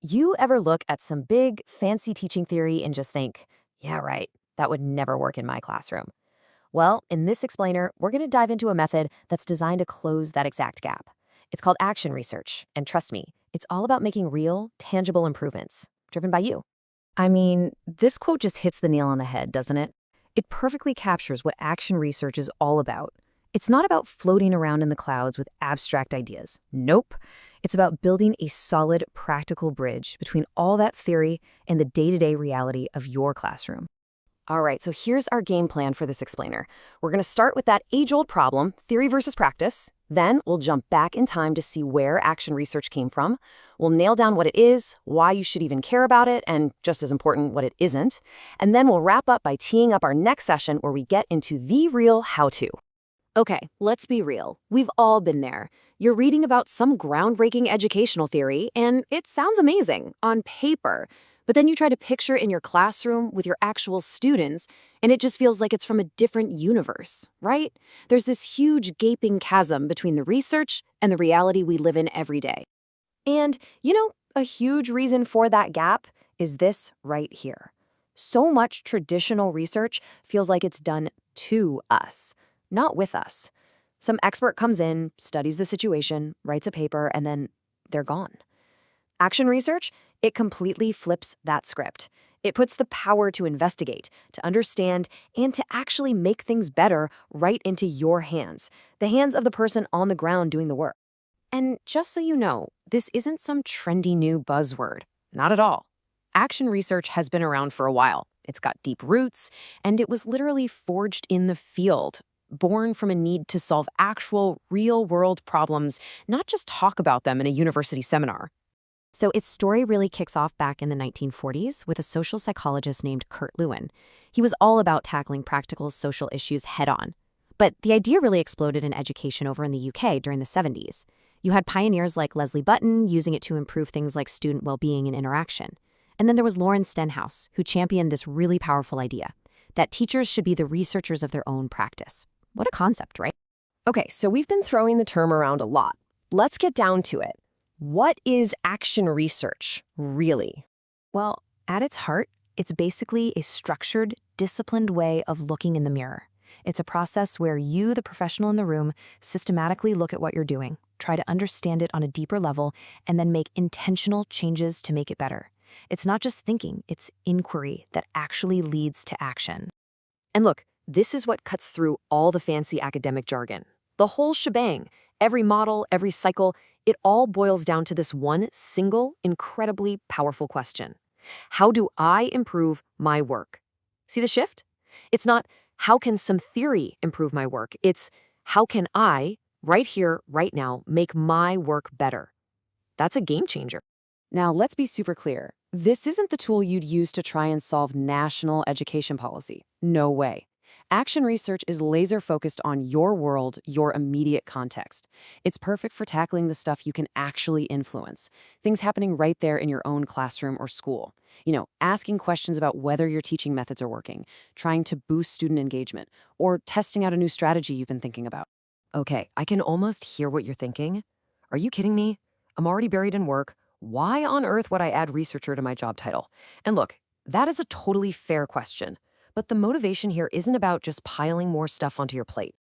You ever look at some big, fancy teaching theory and just think, yeah, right, that would never work in my classroom? Well, in this explainer, we're going to dive into a method that's designed to close that exact gap. It's called action research, and trust me, it's all about making real, tangible improvements, driven by you. I mean, this quote just hits the nail on the head, doesn't it? It perfectly captures what action research is all about. It's not about floating around in the clouds with abstract ideas. Nope. It's about building a solid, practical bridge between all that theory and the day-to-day reality of your classroom. All right, so here's our game plan for this explainer. We're going to start with that age-old problem, theory versus practice. Then we'll jump back in time to see where action research came from. We'll nail down what it is, why you should even care about it, and just as important, what it isn't. And then we'll wrap up by teeing up our next session where we get into the real how-to. Okay, let's be real. We've all been there. You're reading about some groundbreaking educational theory, and it sounds amazing on paper. But then you try to picture it in your classroom with your actual students, and it just feels like it's from a different universe, right? There's this huge gaping chasm between the research and the reality we live in every day. And, a huge reason for that gap is this right here. So much traditional research feels like it's done to us, not with us. Some expert comes in, studies the situation, writes a paper, and then they're gone. Action research, it completely flips that script. It puts the power to investigate, to understand, and to actually make things better right into your hands, the hands of the person on the ground doing the work. And just so you know, this isn't some trendy new buzzword. Not at all. Action research has been around for a while. It's got deep roots, and it was literally forged in the field, born from a need to solve actual, real-world problems, not just talk about them in a university seminar. So its story really kicks off back in the 1940s with a social psychologist named Kurt Lewin. He was all about tackling practical social issues head-on. But the idea really exploded in education over in the UK during the 70s. You had pioneers like Leslie Button using it to improve things like student well-being and interaction. And then there was Lawrence Stenhouse, who championed this really powerful idea, that teachers should be the researchers of their own practice. What a concept, right? Okay, so we've been throwing the term around a lot. Let's get down to it. What is action research, really? Well, at its heart, it's basically a structured, disciplined way of looking in the mirror. It's a process where you, the professional in the room, systematically look at what you're doing, try to understand it on a deeper level, and then make intentional changes to make it better. It's not just thinking, it's inquiry that actually leads to action. And look, this is what cuts through all the fancy academic jargon. The whole shebang, every model, every cycle, it all boils down to this one single, incredibly powerful question. How do I improve my work? See the shift? It's not, how can some theory improve my work? It's, how can I, right here, right now, make my work better? That's a game changer. Now, let's be super clear. This isn't the tool you'd use to try and solve national education policy. No way. Action research is laser-focused on your world, your immediate context. It's perfect for tackling the stuff you can actually influence, things happening right there in your own classroom or school. Asking questions about whether your teaching methods are working, trying to boost student engagement, or testing out a new strategy you've been thinking about. Okay, I can almost hear what you're thinking. Are you kidding me? I'm already buried in work. Why on earth would I add researcher to my job title? And look, that is a totally fair question. But the motivation here isn't about just piling more stuff onto your plate.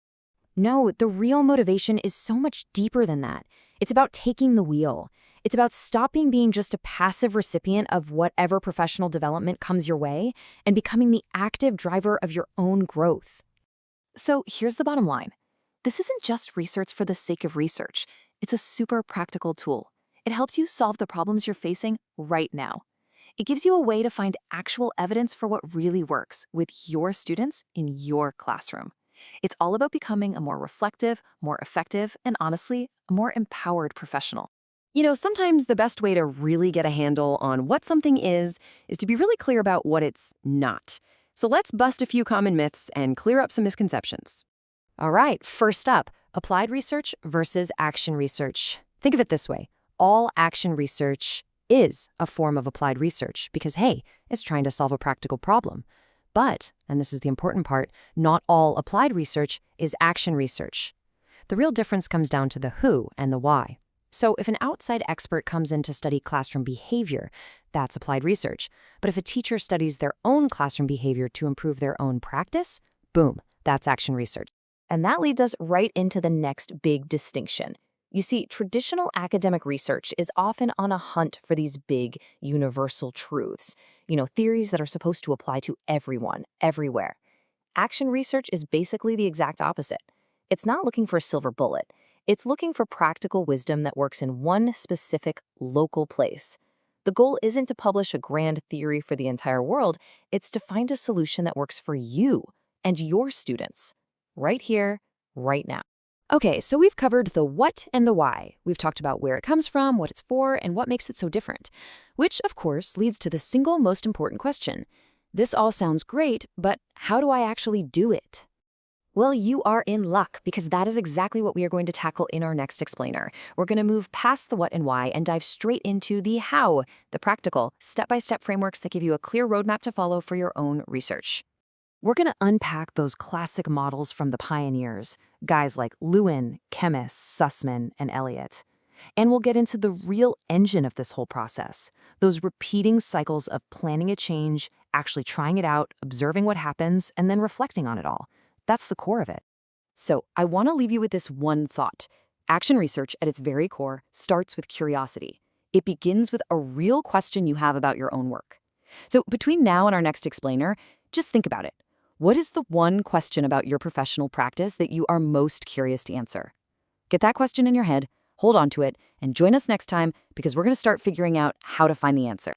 No, the real motivation is so much deeper than that. It's about taking the wheel. It's about stopping being just a passive recipient of whatever professional development comes your way and becoming the active driver of your own growth. So here's the bottom line. This isn't just research for the sake of research. It's a super practical tool. It helps you solve the problems you're facing right now. It gives you a way to find actual evidence for what really works with your students in your classroom. It's all about becoming a more reflective, more effective, and honestly, a more empowered professional. Sometimes the best way to really get a handle on what something is to be really clear about what it's not. So let's bust a few common myths and clear up some misconceptions. All right, first up, applied research versus action research. Think of it this way. All action research is a form of applied research because, hey, it's trying to solve a practical problem. But, and this is the important part, not all applied research is action research. The real difference comes down to the who and the why. So if an outside expert comes in to study classroom behavior, that's applied research. But if a teacher studies their own classroom behavior to improve their own practice, boom, that's action research. And that leads us right into the next big distinction. You see, traditional academic research is often on a hunt for these big, universal truths, theories that are supposed to apply to everyone, everywhere. Action research is basically the exact opposite. It's not looking for a silver bullet. It's looking for practical wisdom that works in one specific, local place. The goal isn't to publish a grand theory for the entire world, it's to find a solution that works for you and your students, right here, right now. Okay, so we've covered the what and the why. We've talked about where it comes from, what it's for, and what makes it so different. Which, of course, leads to the single most important question. This all sounds great, but how do I actually do it? Well, you are in luck, because that is exactly what we are going to tackle in our next explainer. We're going to move past the what and why and dive straight into the how, the practical, step-by-step frameworks that give you a clear roadmap to follow for your own research. We're going to unpack those classic models from the pioneers, guys like Lewin, Kemmis, Susman, and Eliot. And we'll get into the real engine of this whole process, those repeating cycles of planning a change, actually trying it out, observing what happens, and then reflecting on it all. That's the core of it. So I want to leave you with this one thought. Action research, at its very core, starts with curiosity. It begins with a real question you have about your own work. So between now and our next explainer, just think about it. What is the one question about your professional practice that you are most curious to answer? Get that question in your head, hold on to it, and join us next time because we're going to start figuring out how to find the answer.